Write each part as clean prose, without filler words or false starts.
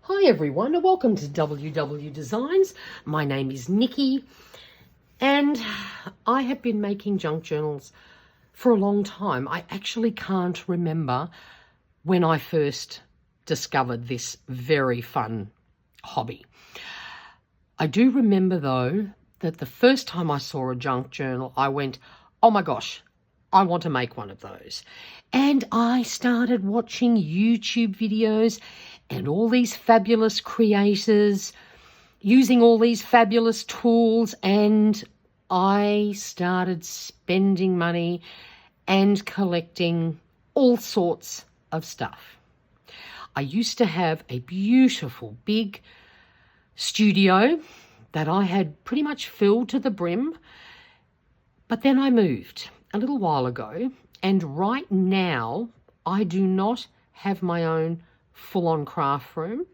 Hi everyone and welcome to WW Designs. My name is Nikki and I have been making junk journals for a long time. I actually can't remember when I first discovered this very fun hobby. I do remember though that the first time I saw a junk journal I went, oh my gosh, I want to make one of those. And I started watching YouTube videos and all these fabulous creators using all these fabulous tools, and I started spending money and collecting all sorts of stuff. I used to have a beautiful big studio that I had pretty much filled to the brim, but then I moved a little while ago, and right now I do not have my own full-on craft room.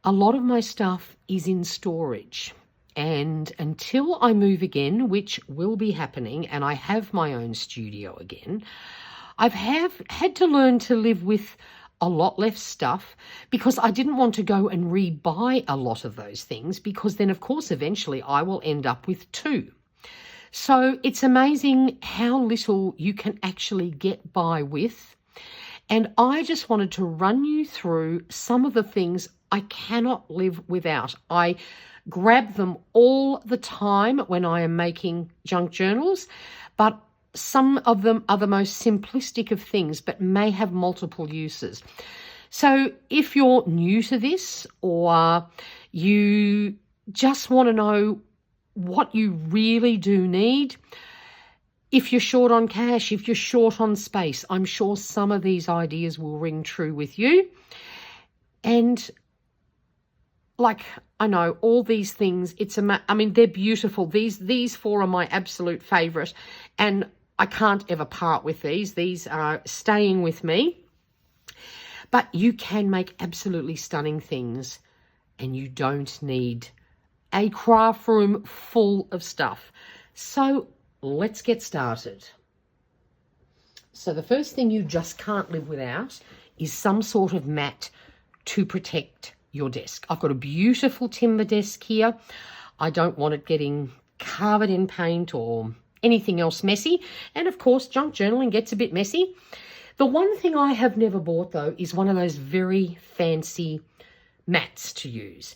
A lot of my stuff is in storage, and until I move again, which will be happening, and I have my own studio again, I've had to learn to live with a lot less stuff because I didn't want to go and rebuy a lot of those things, because then of course eventually I will end up with two. So it's amazing how little you can actually get by with. And I just wanted to run you through some of the things I cannot live without. I grab them all the time when I am making junk journals, but some of them are the most simplistic of things, but may have multiple uses. So if you're new to this, or you just want to know what you really do need, if you're short on cash, if you're short on space, I'm sure some of these ideas will ring true with you. And like, I know all these things, I mean, they're beautiful. These four are my absolute favorite, and I can't ever part with these. These are staying with me. But you can make absolutely stunning things, and you don't need a craft room full of stuff. So let's get started. So the first thing you just can't live without is some sort of mat to protect your desk. I've got a beautiful timber desk here. I don't want it getting covered in paint or anything else messy. And of course, junk journaling gets a bit messy. The one thing I have never bought though is one of those very fancy mats to use.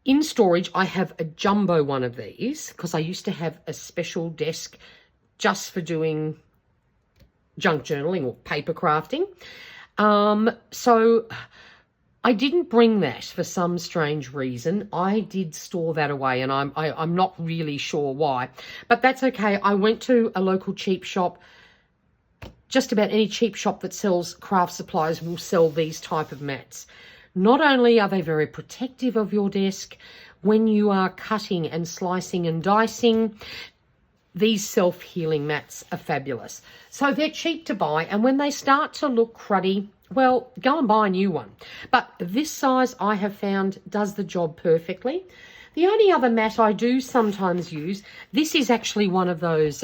In storage, I have a jumbo one of these because I used to have a special desk just for doing junk journaling or paper crafting. So I didn't bring that for some strange reason. I did store that away, and I'm not really sure why, but that's okay. I went to a local cheap shop. Just about any cheap shop that sells craft supplies will sell these type of mats. Not only are they very protective of your desk when you are cutting and slicing and dicing, these self-healing mats are fabulous. So they're cheap to buy, and when they start to look cruddy, well, go and buy a new one. But this size I have found does the job perfectly. The only other mat I do sometimes use, this is actually one of those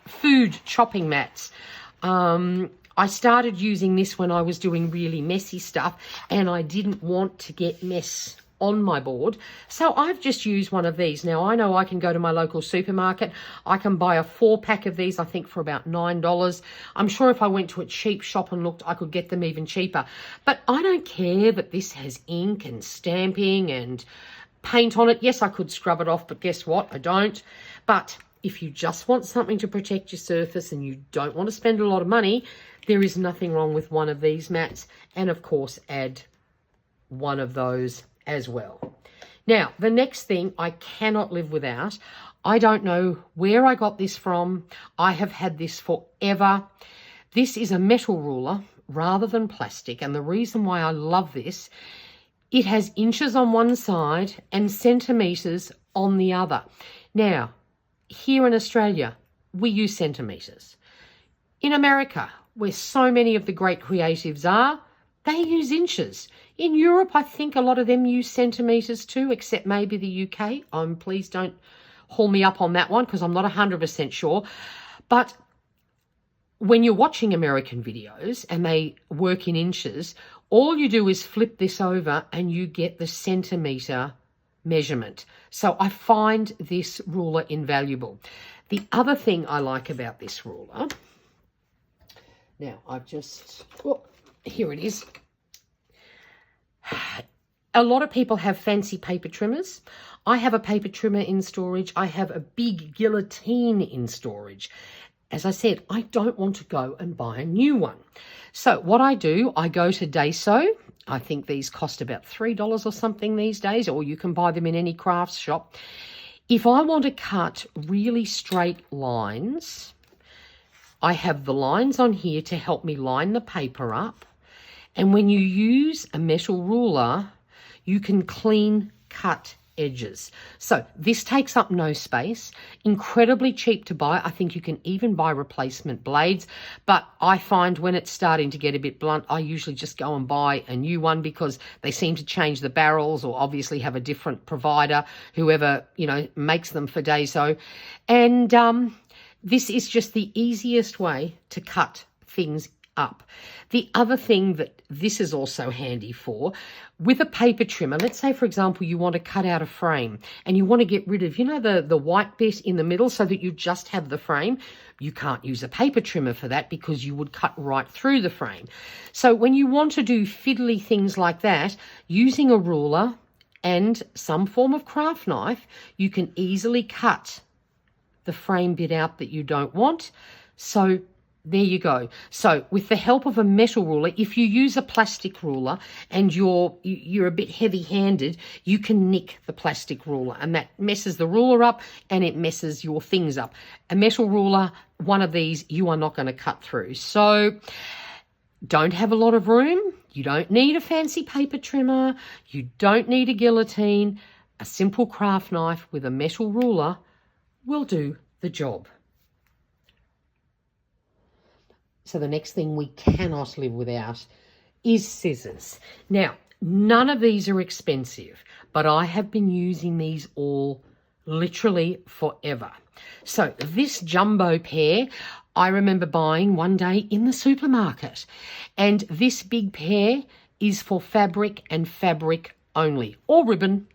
food chopping mats. I started using this when I was doing really messy stuff, and I didn't want to get mess on my board. So I've just used one of these. Now, I know I can go to my local supermarket. I can buy a 4-pack of these, I think, for about $9. I'm sure if I went to a cheap shop and looked, I could get them even cheaper. But I don't care that this has ink and stamping and paint on it. Yes, I could scrub it off, but guess what? I don't. But if you just want something to protect your surface and you don't want to spend a lot of money, there is nothing wrong with one of these mats, and of course add one of those as well. Now, the next thing I cannot live without, I don't know where I got this from. I have had this forever. This is a metal ruler rather than plastic, and the reason why I love this, it has inches on one side and centimetres on the other. Now, here in Australia, we use centimetres. In America, where so many of the great creatives are, they use inches. In Europe, I think a lot of them use centimetres too, except maybe the UK. Please don't haul me up on that one because I'm not 100% sure. But when you're watching American videos and they work in inches, all you do is flip this over and you get the centimetre measurement. So I find this ruler invaluable. The other thing I like about this ruler, now I've just, oh, here it is. A lot of people have fancy paper trimmers. I have a paper trimmer in storage. I have a big guillotine in storage. As I said, I don't want to go and buy a new one. So what I do, I go to Daiso. I think these cost about $3 or something these days, or you can buy them in any crafts shop. If I want to cut really straight lines, I have the lines on here to help me line the paper up. And when you use a metal ruler, you can clean cut edges. So this takes up no space, incredibly cheap to buy. I think you can even buy replacement blades, but I find when it's starting to get a bit blunt, I usually just go and buy a new one because they seem to change the barrels or obviously have a different provider, whoever, you know, makes them for Daiso. And this is just the easiest way to cut things up. The other thing that this is also handy for, with a paper trimmer, let's say, for example, you want to cut out a frame and you want to get rid of, you know, the white bit in the middle so that you just have the frame. You can't use a paper trimmer for that because you would cut right through the frame. So when you want to do fiddly things like that, using a ruler and some form of craft knife, you can easily cut the frame bit out that you don't want. So there you go. So with the help of a metal ruler, if you use a plastic ruler and you're a bit heavy-handed, you can nick the plastic ruler and that messes the ruler up and it messes your things up. A metal ruler, one of these, you are not going to cut through. So don't have a lot of room. You don't need a fancy paper trimmer. You don't need a guillotine. A simple craft knife with a metal ruler will do the job. So the next thing we cannot live without is scissors. Now, none of these are expensive, but I have been using these all literally forever. So this jumbo pair, I remember buying one day in the supermarket. And this big pair is for fabric and fabric only, or ribbon.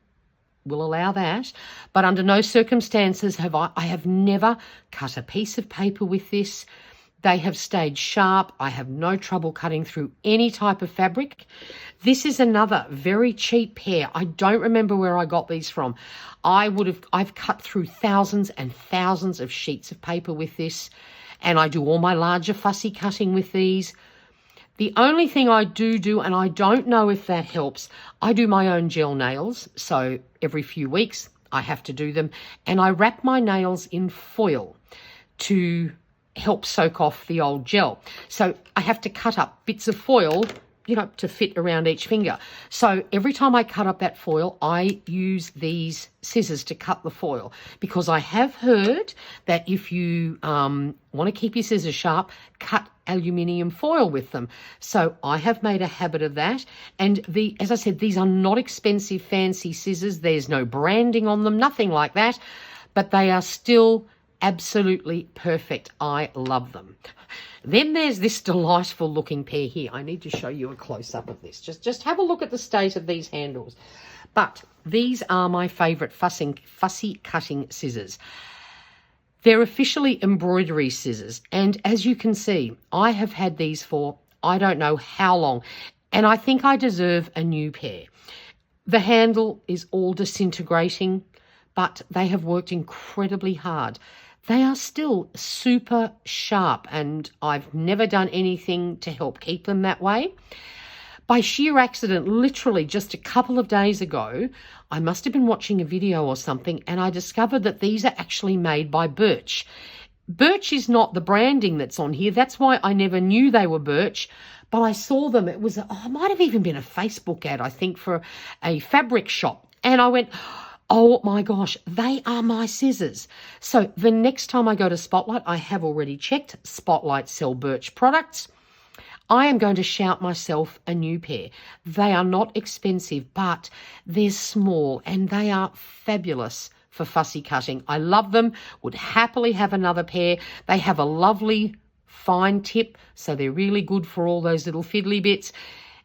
Will allow that, but under no circumstances have I have never cut a piece of paper with this. They have stayed sharp. I have no trouble cutting through any type of fabric. This is another very cheap pair. I don't remember where I got these from. I've cut through thousands and thousands of sheets of paper with this, and I do all my larger fussy cutting with these. The only thing I do, and I don't know if that helps, I do my own gel nails. So every few weeks I have to do them, and I wrap my nails in foil to help soak off the old gel. So I have to cut up bits of foil, you know, to fit around each finger. So every time I cut up that foil, I use these scissors to cut the foil, because I have heard that if you want to keep your scissors sharp, cut aluminium foil with them. So I have made a habit of that. And as I said, these are not expensive, fancy scissors. There's no branding on them, nothing like that, but they are still absolutely perfect. I love them. Then there's this delightful looking pair here. I need to show you a close-up of this. Just have a look at the state of these handles. But these are my favourite fussy cutting scissors. They're officially embroidery scissors. And as you can see, I have had these for I don't know how long. And I think I deserve a new pair. The handle is all disintegrating, but they have worked incredibly hard. They are still super sharp, and I've never done anything to help keep them that way. By sheer accident, literally just a couple of days ago, I must have been watching a video or something, and I discovered that these are actually made by Birch. Birch is not the branding that's on here. That's why I never knew they were Birch. But I saw them. It was, it might have even been a Facebook ad, I think, for a fabric shop. And I went, oh my gosh, they are my scissors. So the next time I go to Spotlight, I have already checked, Spotlight sell Birch products. I am going to shout myself a new pair. They are not expensive, but they're small and they are fabulous for fussy cutting. I love them, would happily have another pair. They have a lovely fine tip, so they're really good for all those little fiddly bits.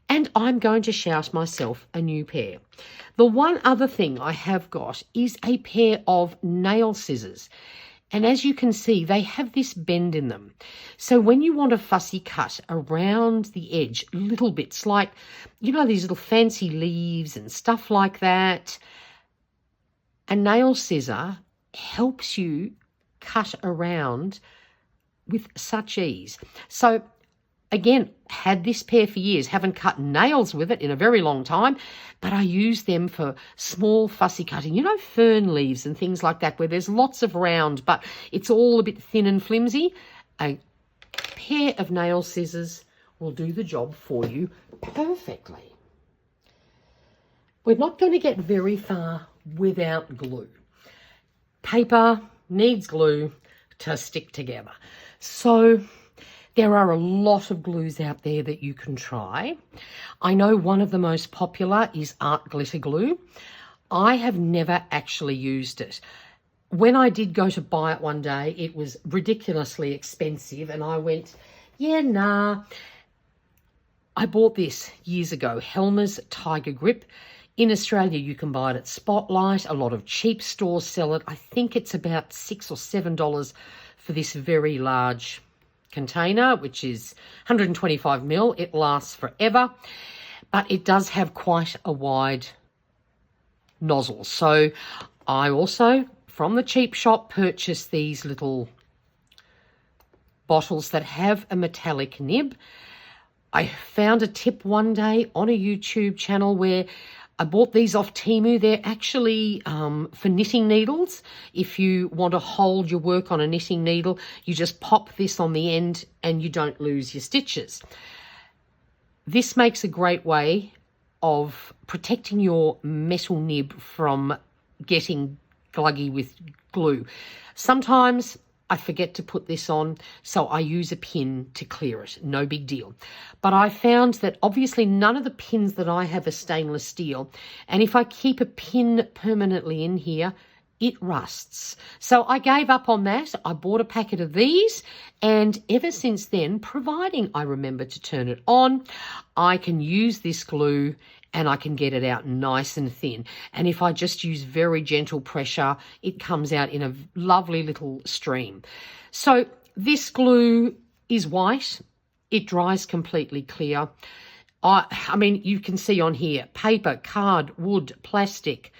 And I'm going to shout myself a new pair. The one other thing I have got is a pair of nail scissors. And as you can see, they have this bend in them. So when you want a fussy cut around the edge, little bits like, you know, these little fancy leaves and stuff like that, a nail scissor helps you cut around with such ease. So again, had this pair for years, haven't cut nails with it in a very long time, but I use them for small fussy cutting, you know, fern leaves and things like that, where there's lots of round, but it's all a bit thin and flimsy. A pair of nail scissors will do the job for you perfectly. We're not going to get very far without glue. Paper needs glue to stick together. So there are a lot of glues out there that you can try. I know one of the most popular is art glitter glue. I have never actually used it. When I did go to buy it one day, it was ridiculously expensive, and I went, yeah, nah. I bought this years ago, Helmer's Tiger Grip. In Australia, you can buy it at Spotlight. A lot of cheap stores sell it. I think it's about $6 or $7 for this very large container, which is 125 ml. It lasts forever, but it does have quite a wide nozzle. So I also, from the cheap shop, purchased these little bottles that have a metallic nib. I found a tip one day on a YouTube channel where I bought these off Temu. They're actually for knitting needles. If you want to hold your work on a knitting needle, you just pop this on the end and you don't lose your stitches. This makes a great way of protecting your metal nib from getting gluggy with glue. Sometimes I forget to put this on, so I use a pin to clear it. No big deal. But I found that obviously none of the pins that I have are stainless steel. And if I keep a pin permanently in here, it rusts. So I gave up on that. I bought a packet of these, and ever since then, providing I remember to turn it on, I can use this glue and I can get it out nice and thin. And if I just use very gentle pressure, it comes out in a lovely little stream. So this glue is white. It dries completely clear. I mean, you can see on here, paper, card, wood, plastic,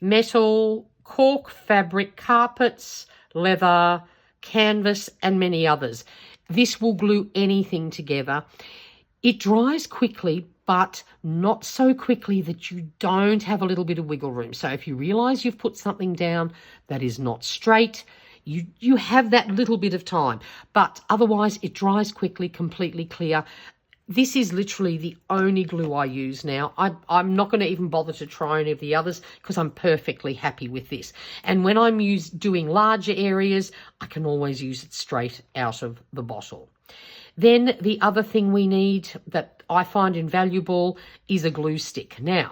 metal, cork, fabric, carpets, leather, canvas, and many others. This will glue anything together. It dries quickly, but not so quickly that you don't have a little bit of wiggle room. So if you realise you've put something down that is not straight, you have that little bit of time. But otherwise, it dries quickly, completely clear. This is literally the only glue I use now. I'm not going to even bother to try any of the others because I'm perfectly happy with this. And when I'm doing larger areas, I can always use it straight out of the bottle. Then the other thing we need that I find invaluable is a glue stick. Now,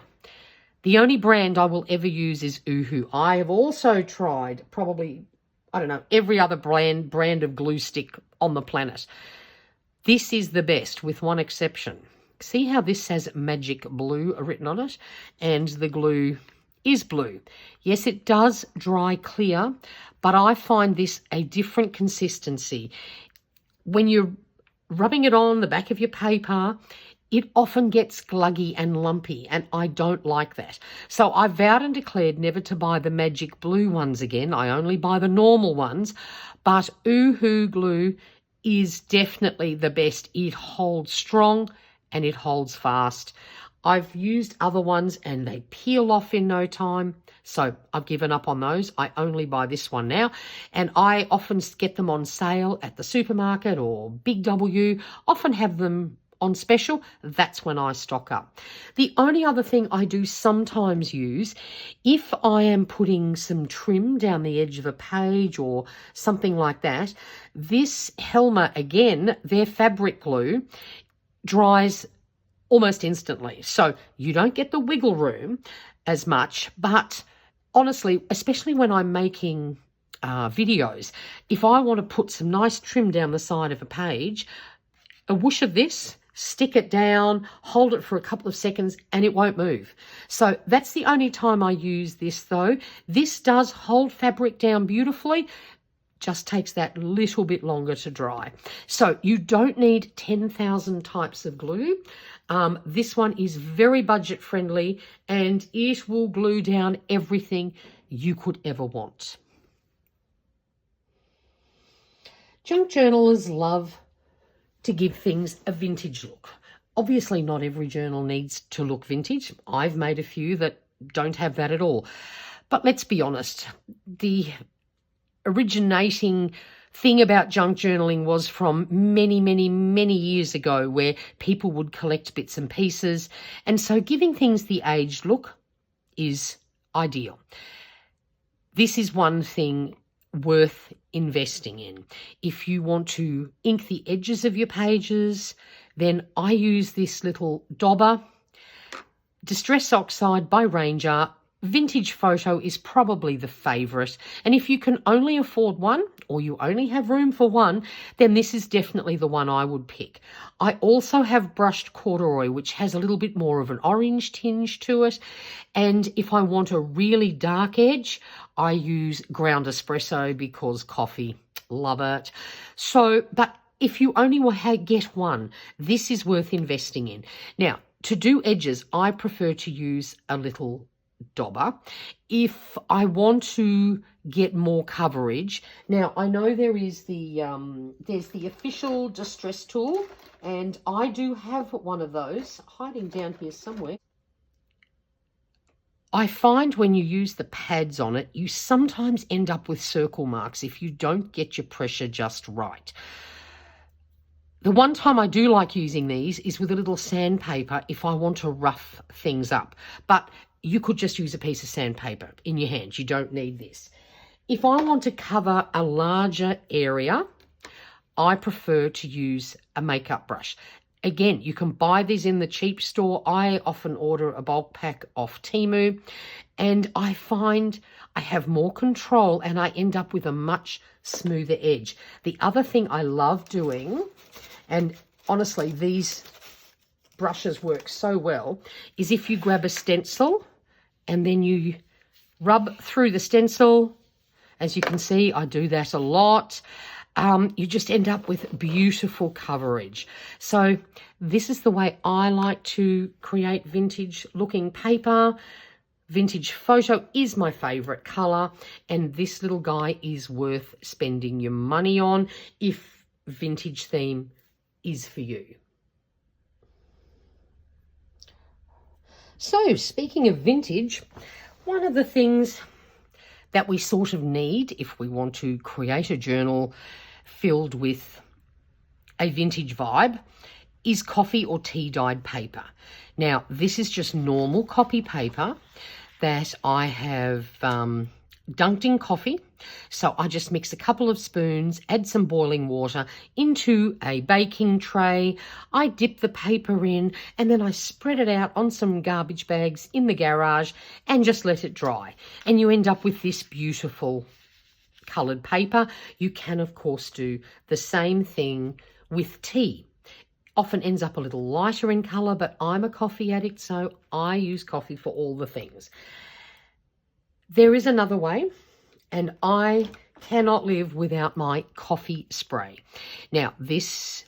the only brand I will ever use is Uhu. I have also tried probably, I don't know, every other brand of glue stick on the planet. This is the best with one exception. See how this has magic blue written on it? And the glue is blue. Yes, it does dry clear, but I find this a different consistency. When you're rubbing it on the back of your paper, it often gets gluggy and lumpy, and I don't like that. So I vowed and declared never to buy the magic blue ones again. I only buy the normal ones, but Uhu glue is definitely the best. It holds strong and it holds fast. I've used other ones and they peel off in no time, so I've given up on those. I only buy this one now, and I often get them on sale at the supermarket or Big W, often have them on special. That's when I stock up. The only other thing I do sometimes use, if I am putting some trim down the edge of a page or something like that, this Helmer, again, their fabric glue, dries almost instantly. So you don't get the wiggle room as much, but honestly, especially when I'm making videos. If I want to put some nice trim down the side of a page, a whoosh of this, stick it down, hold it for a couple of seconds, and it won't move. So that's the only time I use this, though. This does hold fabric down beautifully, just takes that little bit longer to dry. So you don't need 10,000 types of glue. This one is very budget friendly, and it will glue down everything you could ever want. Junk journalers love to give things a vintage look. Obviously, not every journal needs to look vintage. I've made a few that don't have that at all. But let's be honest, the originating thing about junk journaling was from many, many, many years ago, where people would collect bits and pieces. And so giving things the aged look is ideal. This is one thing worth investing in. If you want to ink the edges of your pages, then I use this little dauber. Distress Oxide by Ranger. Vintage Photo is probably the favourite, and if you can only afford one, or you only have room for one, then this is definitely the one I would pick. I also have brushed corduroy, which has a little bit more of an orange tinge to it, and if I want a really dark edge, I use ground espresso because coffee, love it. So, but if you only get one, this is worth investing in. Now, to do edges, I prefer to use a little dauber. If I want to get more coverage, now I know there is there's the official distress tool, and I do have one of those hiding down here somewhere. I find when you use the pads on it, you sometimes end up with circle marks if you don't get your pressure just right. The one time I do like using these is with a little sandpaper if I want to rough things up. But you could just use a piece of sandpaper in your hands. You don't need this. If I want to cover a larger area, I prefer to use a makeup brush. Again, you can buy these in the cheap store. I often order a bulk pack off Temu, and I find I have more control and I end up with a much smoother edge. The other thing I love doing, and honestly, these brushes work so well, is if you grab a stencil and then you rub through the stencil. As you can see, I do that a lot. You just end up with beautiful coverage. So this is the way I like to create vintage looking paper. Vintage Photo is my favourite colour, and this little guy is worth spending your money on if vintage theme is for you. So, speaking of vintage, one of the things that we sort of need if we want to create a journal filled with a vintage vibe is coffee or tea dyed paper. Now, this is just normal copy paper that I have dunked in coffee. So I just mix a couple of spoons, add some boiling water into a baking tray. I dip the paper in, and then I spread it out on some garbage bags in the garage and just let it dry. And you end up with this beautiful coloured paper. You can, of course, do the same thing with tea. Often ends up a little lighter in colour, but I'm a coffee addict, so I use coffee for all the things. There is another way, and I cannot live without my coffee spray. Now, this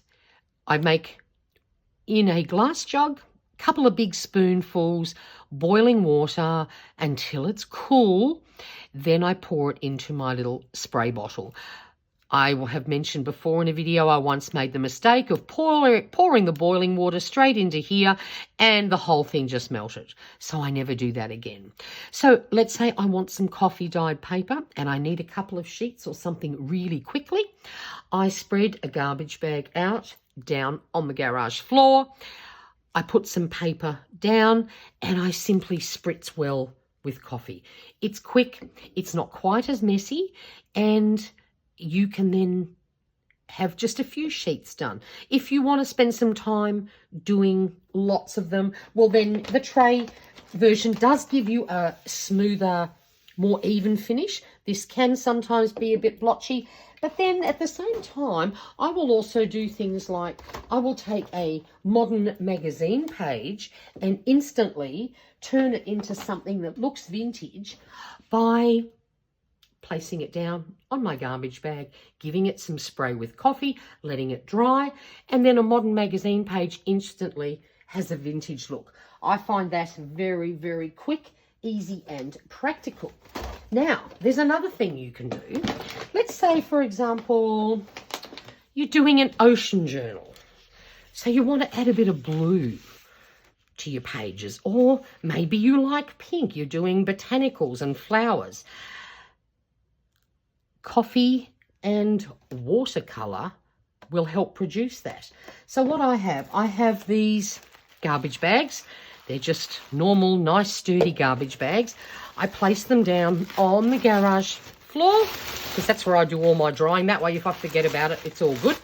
I make in a glass jug, couple of big spoonfuls, boiling water until it's cool. Then I pour it into my little spray bottle. I have mentioned before in a video, I once made the mistake of pouring the boiling water straight into here, and the whole thing just melted. So I never do that again. So let's say I want some coffee dyed paper and I need a couple of sheets or something really quickly. I spread a garbage bag out down on the garage floor. I put some paper down and I simply spritz well with coffee. It's quick, it's not quite as messy, and you can then have just a few sheets done. If you want to spend some time doing lots of them, well then the tray version does give you a smoother more even finish. This can sometimes be a bit blotchy, but then at the same time, I will also do things like I will take a modern magazine page and instantly turn it into something that looks vintage by placing it down on my garbage bag, giving it some spray with coffee, letting it dry, and then a modern magazine page instantly has a vintage look. I find that very, very quick, easy, and practical. Now, there's another thing you can do. Let's say, for example, you're doing an ocean journal. So you want to add a bit of blue to your pages, or maybe you like pink. You're doing botanicals and flowers. Coffee and watercolor will help produce that. So what I have these garbage bags. They're just normal, nice, sturdy garbage bags. I place them down on the garage floor because that's where I do all my drying. That way, if I forget about it, it's all good.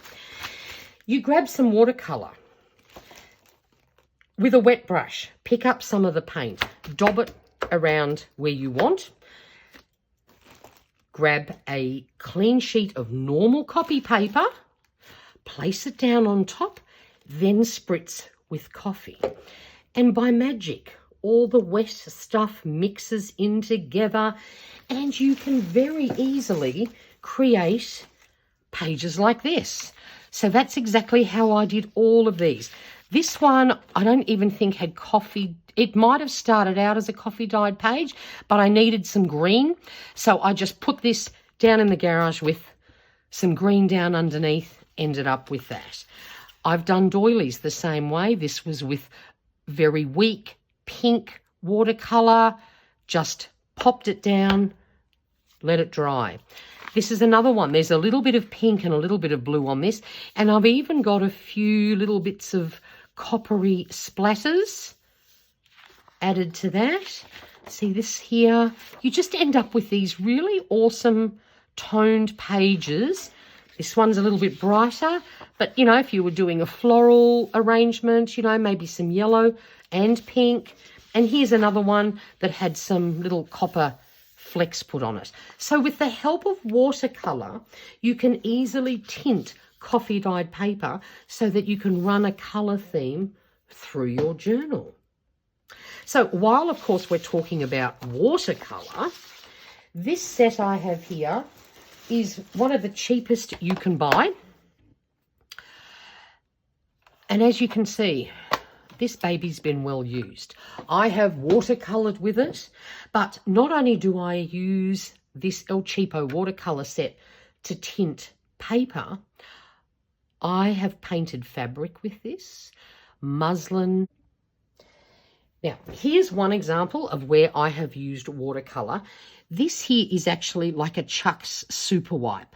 You grab some watercolor with a wet brush. Pick up some of the paint. Dab it around where you want. Grab a clean sheet of normal copy paper. Place it down on top. Then spritz with coffee. And by magic, all the wet stuff mixes in together and you can very easily create pages like this. So that's exactly how I did all of these. This one, I don't even think had coffee. It might have started out as a coffee dyed page, but I needed some green. So I just put this down in the garage with some green down underneath, ended up with that. I've done doilies the same way. This was with very weak pink watercolor, just popped it down, let it dry. This is another one. There's a little bit of pink and a little bit of blue on this, and I've even got a few little bits of coppery splatters added to that. See this here? You just end up with these really awesome toned pages. This one's a little bit brighter, but, you know, if you were doing a floral arrangement, you know, maybe some yellow and pink. And here's another one that had some little copper flecks put on it. So with the help of watercolor, you can easily tint coffee dyed paper so that you can run a color theme through your journal. So while, of course, we're talking about watercolor, this set I have here is one of the cheapest you can buy. And as you can see, this baby's been well used. I have watercolored with it, but not only do I use this El Cheapo watercolor set to tint paper, I have painted fabric with this, muslin. Now, here's one example of where I have used watercolor. This here is actually like a Chuck's Super Wipe.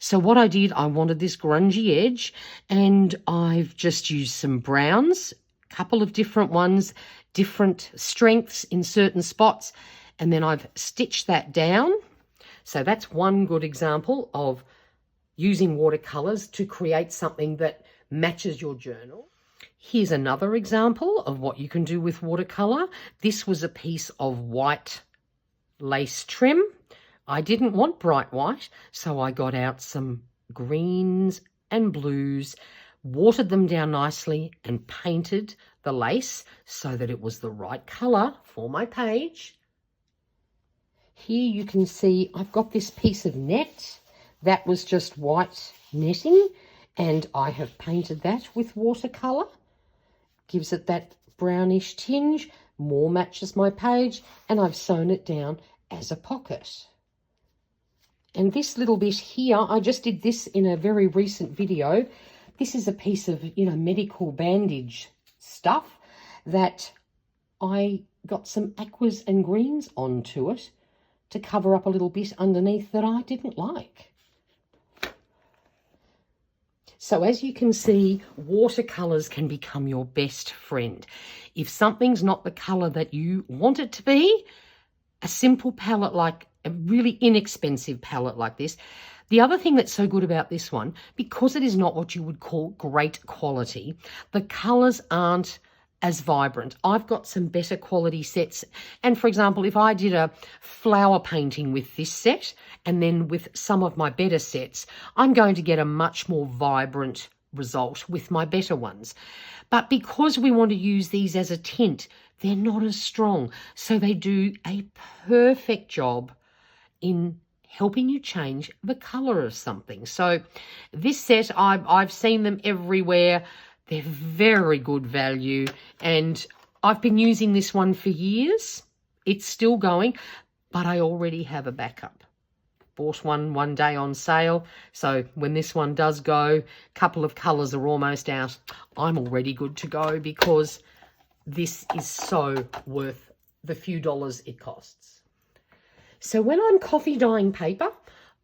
So what I did, I wanted this grungy edge, and I've just used some browns, a couple of different ones, different strengths in certain spots, and then I've stitched that down. So that's one good example of using watercolors to create something that matches your journal. Here's another example of what you can do with watercolor. This was a piece of white lace trim. I didn't want bright white, so I got out some greens and blues, watered them down nicely and painted the lace so that it was the right color for my page. Here you can see I've got this piece of net that was just white netting, and I have painted that with watercolor. Gives it that brownish tinge, more matches my page, and I've sewn it down as a pocket. And this little bit here, I just did this in a very recent video. This is a piece of, you know, medical bandage stuff that I got some aquas and greens onto it to cover up a little bit underneath that I didn't like. So as you can see, watercolors can become your best friend. If something's not the color that you want it to be, a simple palette, like a really inexpensive palette like this. The other thing that's so good about this one, because it is not what you would call great quality, the colors aren't as vibrant. I've got some better quality sets. And for example, if I did a flower painting with this set and then with some of my better sets, I'm going to get a much more vibrant result with my better ones. But because we want to use these as a tint, they're not as strong. So they do a perfect job in helping you change the colour of something. So this set, I've seen them everywhere. They're very good value, and I've been using this one for years. It's still going, but I already have a backup. Bought one day on sale, so when this one does go, a couple of colours are almost out, I'm already good to go because this is so worth the few dollars it costs. So when I'm coffee dyeing paper,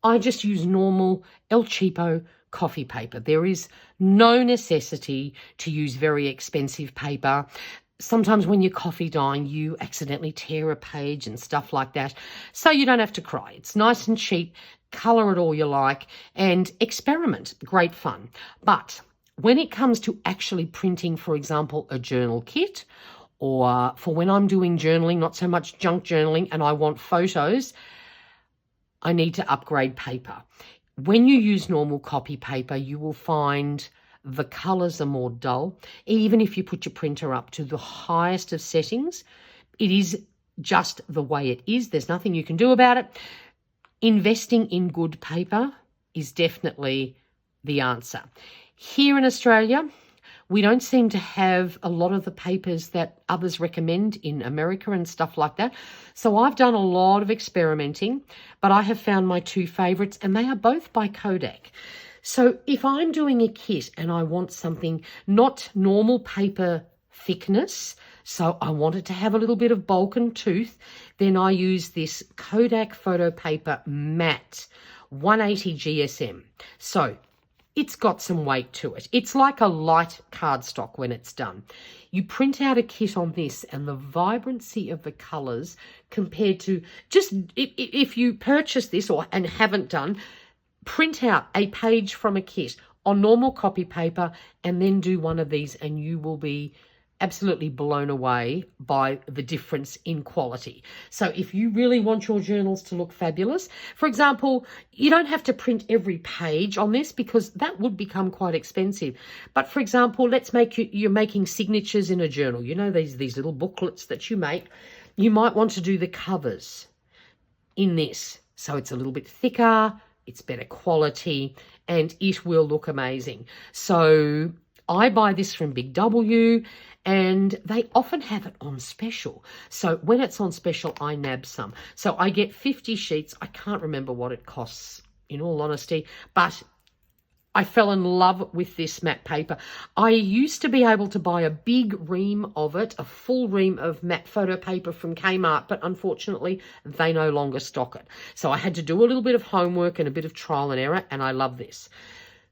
I just use normal El Cheapo coffee paper. There is no necessity to use very expensive paper. Sometimes when you're coffee dyeing, you accidentally tear a page and stuff like that. So you don't have to cry. It's nice and cheap. Colour it all you like and experiment. Great fun. But when it comes to actually printing, for example, a journal kit, or for when I'm doing journaling, not so much junk journaling, and I want photos, I need to upgrade paper. When you use normal copy paper, you will find the colours are more dull. Even if you put your printer up to the highest of settings, it is just the way it is. There's nothing you can do about it. Investing in good paper is definitely the answer. Here in Australia, we don't seem to have a lot of the papers that others recommend in America and stuff like that. So I've done a lot of experimenting, but I have found my two favourites, and they are both by Kodak. So if I'm doing a kit and I want something not normal paper thickness, so I want it to have a little bit of bulk and tooth, then I use this Kodak Photo Paper Matte 180 GSM. So it's got some weight to it. It's like a light cardstock when it's done. You print out a kit on this, and the vibrancy of the colours compared to just if you purchase this and haven't done, print out a page from a kit on normal copy paper and then do one of these, and you will be absolutely blown away by the difference in quality. So if you really want your journals to look fabulous, for example, you don't have to print every page on this because that would become quite expensive. But for example, let's make you're making signatures in a journal. You know, these little booklets that you make. You might want to do the covers in this. So it's a little bit thicker, it's better quality, and it will look amazing. So I buy this from Big W, and they often have it on special. So when it's on special, I nab some. So I get 50 sheets. I can't remember what it costs, in all honesty, but I fell in love with this matte paper. I used to be able to buy a big ream of it, a full ream of matte photo paper from Kmart, but unfortunately they no longer stock it. So I had to do a little bit of homework and a bit of trial and error, and I love this.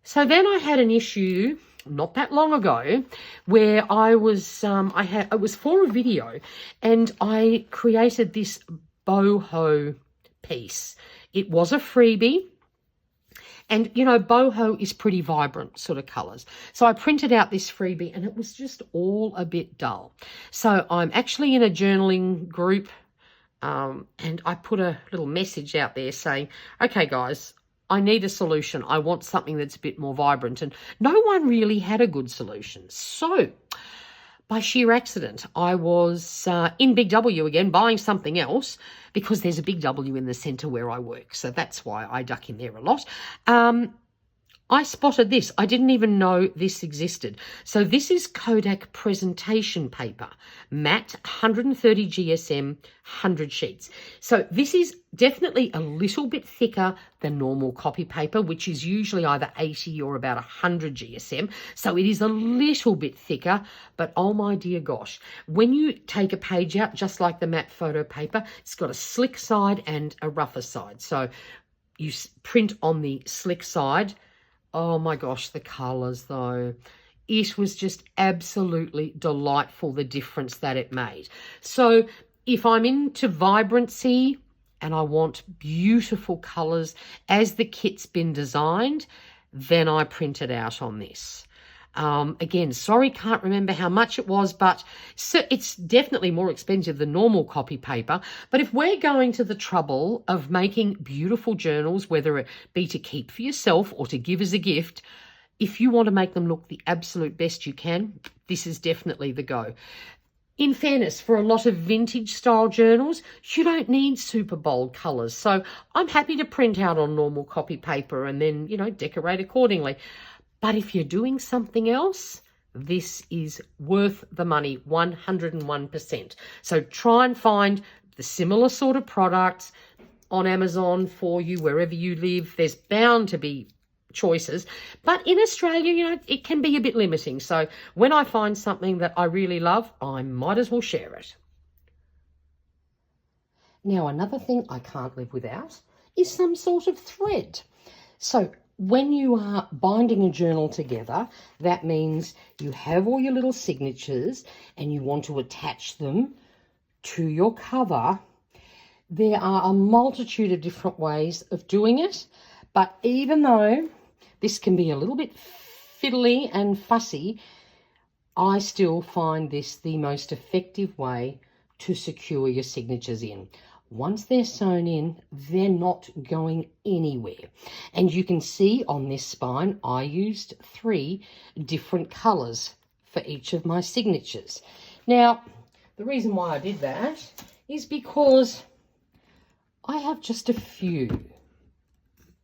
So then I had an issue not that long ago where I was it was for a video, and I created this boho piece. It was a freebie, and you know, boho is pretty vibrant sort of colors. So I printed out this freebie, and it was just all a bit dull. So I'm actually in a journaling group, and I put a little message out there saying, okay guys, I need a solution. I want something that's a bit more vibrant. And no one really had a good solution. So by sheer accident, I was in Big W again buying something else because there's a Big W in the centre where I work. So that's why I duck in there a lot. I spotted this. I didn't even know this existed. So this is Kodak presentation paper, matte, 130 GSM, 100 sheets. So this is definitely a little bit thicker than normal copy paper, which is usually either 80 or about 100 GSM. So it is a little bit thicker, but oh my dear gosh, when you take a page out, just like the matte photo paper, it's got a slick side and a rougher side. So you print on the slick side. Oh my gosh, the colours though. It was just absolutely delightful, the difference that it made. So if I'm into vibrancy and I want beautiful colours as the kit's been designed, then I print it out on this. Again, sorry, can't remember how much it was, but it's definitely more expensive than normal copy paper. But if we're going to the trouble of making beautiful journals, whether it be to keep for yourself or to give as a gift, if you want to make them look the absolute best you can, this is definitely the go. In fairness, for a lot of vintage style journals, you don't need super bold colours. So I'm happy to print out on normal copy paper and then, decorate accordingly. But if you're doing something else, this is worth the money, 101%. So try and find the similar sort of products on Amazon for you, wherever you live. There's bound to be choices, but in Australia, it can be a bit limiting. So when I find something that I really love, I might as well share it. Now, another thing I can't live without is some sort of thread. So when you are binding a journal together, that means you have all your little signatures and you want to attach them to your cover. There are a multitude of different ways of doing it, but even though this can be a little bit fiddly and fussy, I still find this the most effective way to secure your signatures in. Once they're sewn in, they're not going anywhere. And you can see on this spine, I used 3 different colours for each of my signatures. Now, the reason why I did that is because I have just a few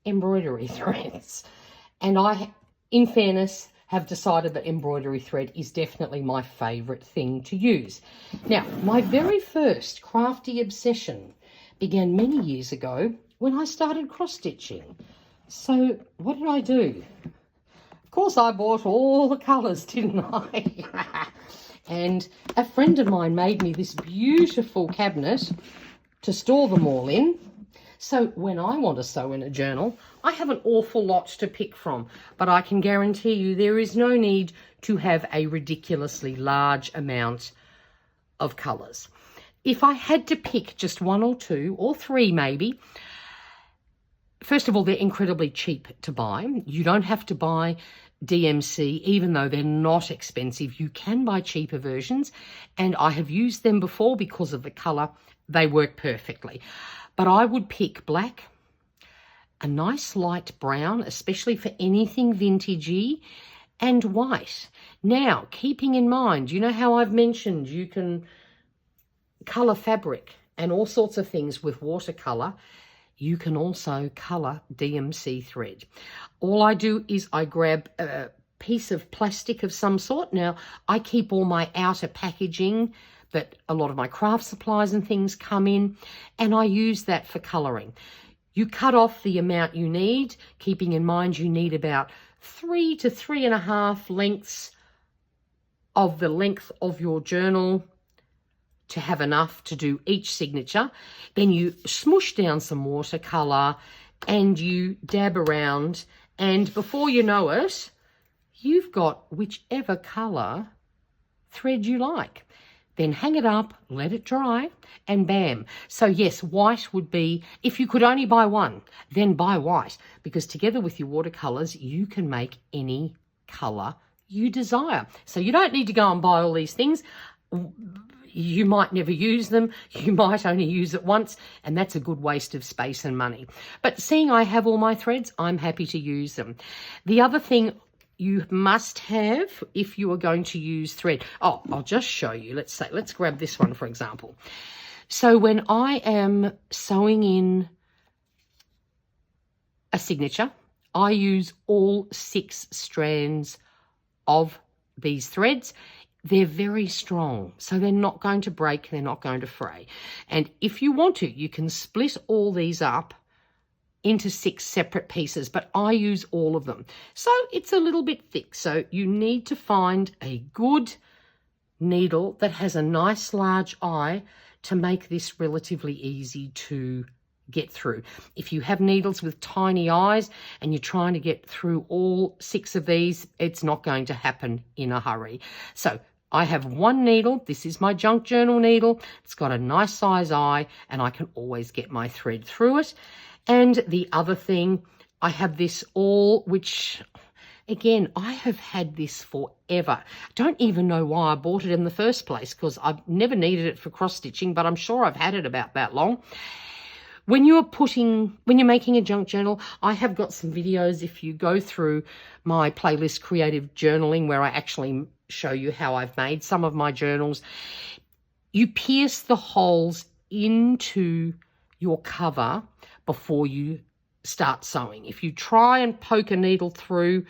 embroidery threads. And I, in fairness, have decided that embroidery thread is definitely my favourite thing to use. Now, my very first crafty obsession began many years ago when I started cross-stitching. So what did I do? Of course, I bought all the colours, didn't I? And a friend of mine made me this beautiful cabinet to store them all in. So when I want to sew in a journal, I have an awful lot to pick from, but I can guarantee you there is no need to have a ridiculously large amount of colours. If I had to pick just 1 or 2 or 3 maybe, first of all, they're incredibly cheap to buy. You don't have to buy DMC, even though they're not expensive. You can buy cheaper versions, and I have used them before because of the colour. They work perfectly. But I would pick black, a nice light brown, especially for anything vintagey, and white. Now, keeping in mind, you know how I've mentioned you can colour fabric and all sorts of things with watercolour. You can also colour DMC thread. All I do is I grab a piece of plastic of some sort. Now, I keep all my outer packaging that a lot of my craft supplies and things come in, and I use that for colouring. You cut off the amount you need, keeping in mind you need about 3 to 3.5 lengths of the length of your journal to have enough to do each signature. Then you smoosh down some watercolour and you dab around, and before you know it, you've got whichever colour thread you like. Then hang it up, let it dry, and bam. So yes, white would be, if you could only buy one, then buy white, because together with your watercolours, you can make any colour you desire. So you don't need to go and buy all these things. You might never use them. You might only use it once, and that's a good waste of space and money. But seeing I have all my threads, I'm happy to use them. The other thing you must have if you are going to use thread. Oh, I'll just show you. Let's grab this one, for example. So when I am sewing in a signature, I use all 6 strands of these threads. They're very strong, so they're not going to break, they're not going to fray. And if you want to, you can split all these up into 6 separate pieces, but I use all of them. So it's a little bit thick, so you need to find a good needle that has a nice large eye to make this relatively easy to get through. If you have needles with tiny eyes and you're trying to get through all 6 of these, it's not going to happen in a hurry. So I have one needle. This is my junk journal needle. It's got a nice size eye and I can always get my thread through it. And the other thing, I have this which Again, I have had this forever. Don't even know why I bought it in the first place, because I've never needed it for cross-stitching, but I'm sure I've had it about that long. When you're making a junk journal, I have got some videos. If you go through my playlist Creative Journaling, where I actually show you how I've made some of my journals, you pierce the holes into your cover before you start sewing. If you try and poke a needle through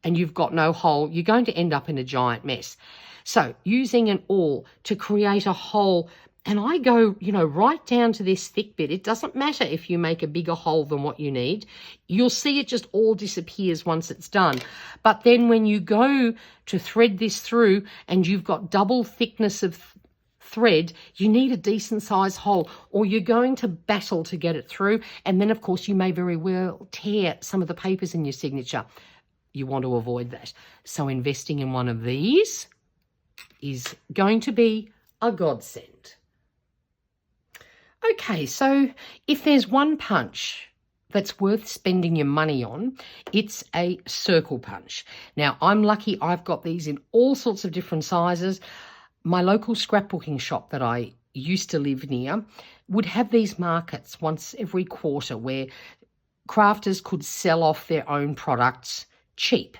and you've got no hole, you're going to end up in a giant mess. So using an awl to create a hole, and I go, right down to this thick bit. It doesn't matter if you make a bigger hole than what you need. You'll see it just all disappears once it's done. But then when you go to thread this through and you've got double thickness of thread, you need a decent size hole, or you're going to battle to get it through. And then, of course, you may very well tear some of the papers in your signature. You want to avoid that. So investing in one of these is going to be a godsend. Okay, so if there's one punch that's worth spending your money on, it's a circle punch. Now, I'm lucky I've got these in all sorts of different sizes. My local scrapbooking shop that I used to live near would have these markets once every quarter where crafters could sell off their own products cheap.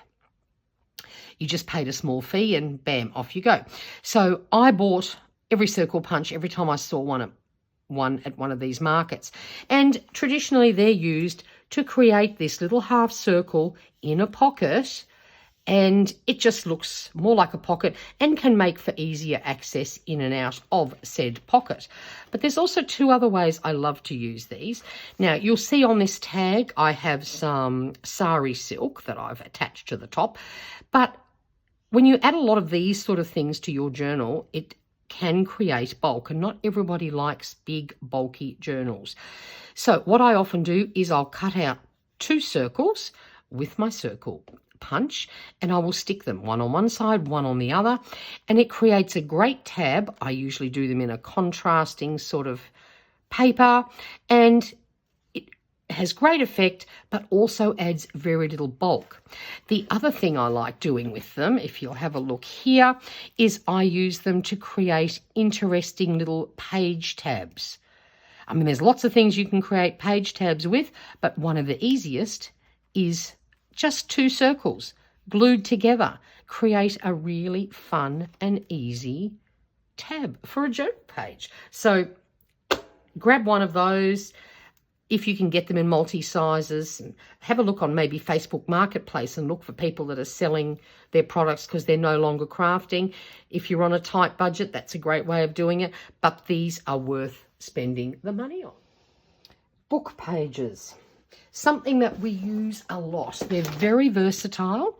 You just paid a small fee and bam, off you go. So I bought every circle punch every time I saw one at one of these markets. And traditionally they're used to create this little half circle in a pocket, and it just looks more like a pocket and can make for easier access in and out of said pocket. But there's also two other ways I love to use these. Now, you'll see on this tag I have some sari silk that I've attached to the top. But when you add a lot of these sort of things to your journal, it can create bulk, and not everybody likes big, bulky journals. So what I often do is I'll cut out 2 circles with my circle punch, and I will stick them one on one side, one on the other, and it creates a great tab. I usually do them in a contrasting sort of paper, and it has great effect, but also adds very little bulk. The other thing I like doing with them, if you'll have a look here, is I use them to create interesting little page tabs. I mean, there's lots of things you can create page tabs with, but one of the easiest is just 2 circles glued together. Create a really fun and easy tab for a journal page. So grab one of those if you can get them in multi-sizes, and have a look on maybe Facebook Marketplace and look for people that are selling their products because they're no longer crafting. If you're on a tight budget, that's a great way of doing it, but these are worth spending the money on. Book pages. Something that we use a lot. They're very versatile,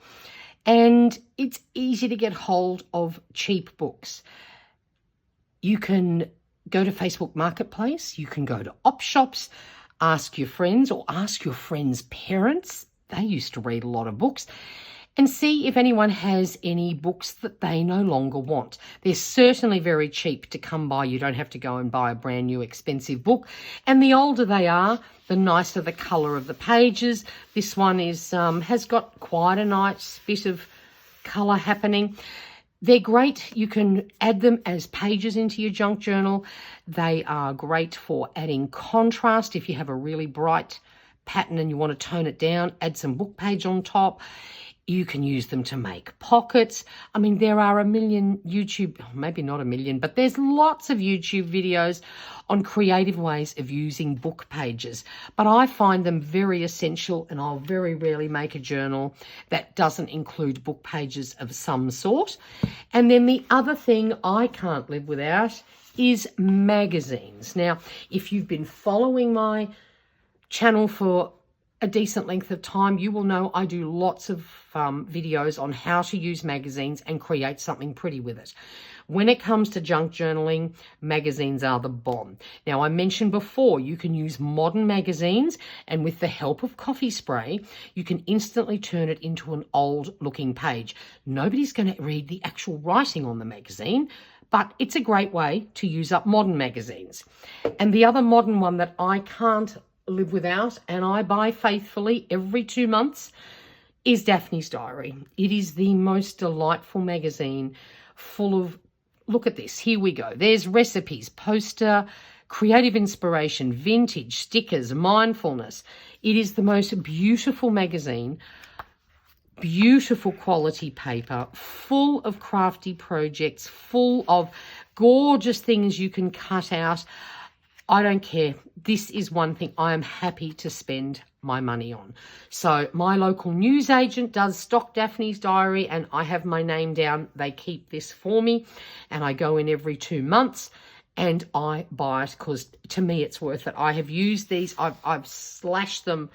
and it's easy to get hold of cheap books. You can go to Facebook Marketplace, you can go to op shops, ask your friends or ask your friends' parents. They used to read a lot of books, and see if anyone has any books that they no longer want. They're certainly very cheap to come by. You don't have to go and buy a brand new expensive book. And the older they are, the nicer the colour of the pages. This one is has got quite a nice bit of colour happening. They're great. You can add them as pages into your junk journal. They are great for adding contrast. If you have a really bright pattern and you want to tone it down, add some book page on top. You can use them to make pockets. I mean, there are a million YouTube, maybe not a million, but there's lots of YouTube videos on creative ways of using book pages. But I find them very essential, and I'll very rarely make a journal that doesn't include book pages of some sort. And then the other thing I can't live without is magazines. Now, if you've been following my channel for a decent length of time, you will know I do lots of videos on how to use magazines and create something pretty with it. When it comes to junk journaling, magazines are the bomb. Now, I mentioned before, you can use modern magazines, and with the help of coffee spray, you can instantly turn it into an old looking page. Nobody's going to read the actual writing on the magazine, but it's a great way to use up modern magazines. And the other modern one that I can't live without, and I buy faithfully every 2 months, is Daphne's Diary. It is the most delightful magazine full of, look at this, here we go. There's recipes, poster, creative inspiration, vintage, stickers, mindfulness. It is the most beautiful magazine, beautiful quality paper, full of crafty projects, full of gorgeous things you can cut out. I don't care. This is one thing I am happy to spend my money on. So my local newsagent does stock Daphne's Diary, and I have my name down. They keep this for me, and I go in every 2 months and I buy it because to me it's worth it. I have used these. I've slashed them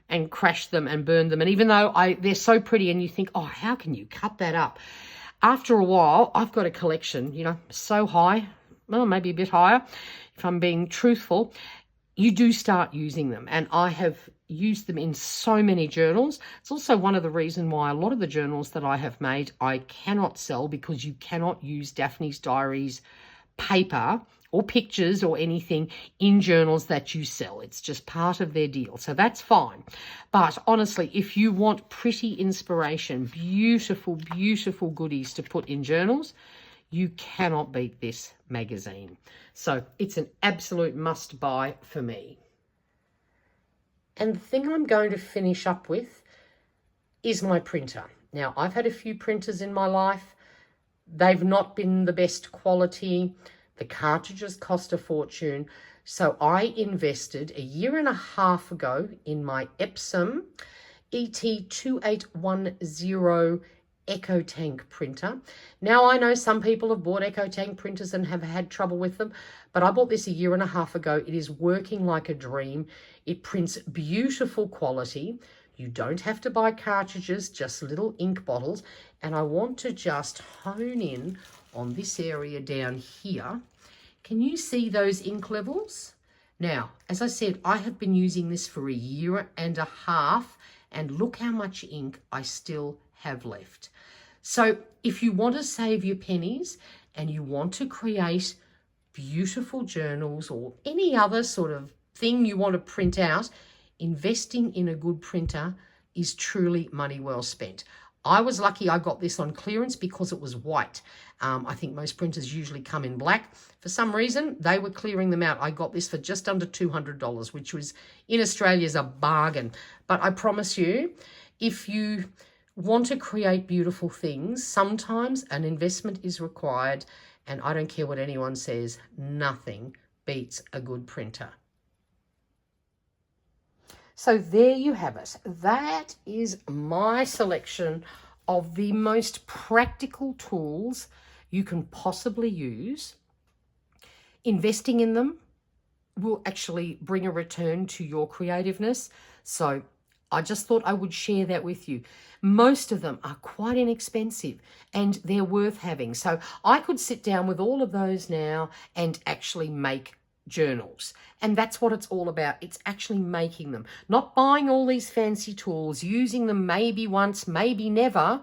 and crashed them and burned them. And even though they're so pretty and you think, oh, how can you cut that up? After a while, I've got a collection, you know, so high, well, maybe a bit higher, if I'm being truthful, you do start using them. And I have used them in so many journals. It's also one of the reasons why a lot of the journals that I have made, I cannot sell, because you cannot use Daphne's Diaries paper or pictures or anything in journals that you sell. It's just part of their deal. So that's fine. But honestly, if you want pretty inspiration, beautiful, beautiful goodies to put in journals, you cannot beat this magazine. So it's an absolute must buy for me. And the thing I'm going to finish up with is my printer. Now, I've had a few printers in my life. They've not been the best quality. The cartridges cost a fortune. So I invested a 1.5 years ago in my Epson ET2810 EcoTank printer. Now, I know some people have bought EcoTank printers and have had trouble with them, but I bought this a 1.5 years ago. It is working like a dream. It prints beautiful quality. You don't have to buy cartridges, just little ink bottles. And I want to just hone in on this area down here. Can you see those ink levels? Now, as I said, I have been using this for a 1.5 years, and look how much ink I still have left. So if you want to save your pennies and you want to create beautiful journals or any other sort of thing you want to print out, investing in a good printer is truly money well spent. I was lucky I got this on clearance because it was white. I think most printers usually come in black. For some reason, they were clearing them out. I got this for just under $200, which was in Australia is a bargain. But I promise you, if you want to create beautiful things, sometimes an investment is required. And I don't care what anyone says, nothing beats a good printer. So there you have it. That is my selection of the most practical tools you can possibly use. Investing in them will actually bring a return to your creativeness. So I just thought I would share that with you. Most of them are quite inexpensive and they're worth having. So I could sit down with all of those now and actually make journals. And that's what it's all about. It's actually making them, not buying all these fancy tools, using them maybe once, maybe never,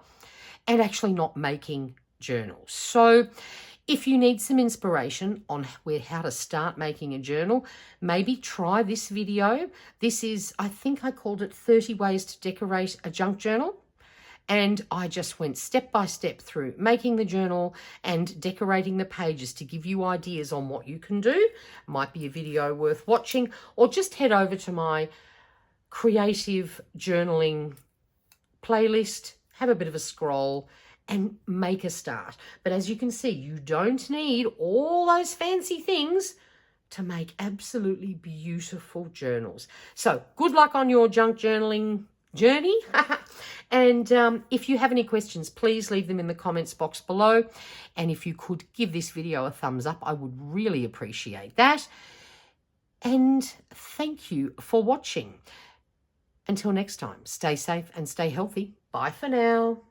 and actually not making journals. So if you need some inspiration on how to start making a journal, maybe try this video. This is, I think I called it 30 Ways to Decorate a Junk Journal. And I just went step by step through making the journal and decorating the pages to give you ideas on what you can do. Might be a video worth watching, or just head over to my creative journaling playlist, have a bit of a scroll and make a start. But as you can see, you don't need all those fancy things to make absolutely beautiful journals. So good luck on your junk journaling journey. And if you have any questions, please leave them in the comments box below. And if you could give this video a thumbs up, I would really appreciate that. And thank you for watching. Until next time, stay safe and stay healthy. Bye for now.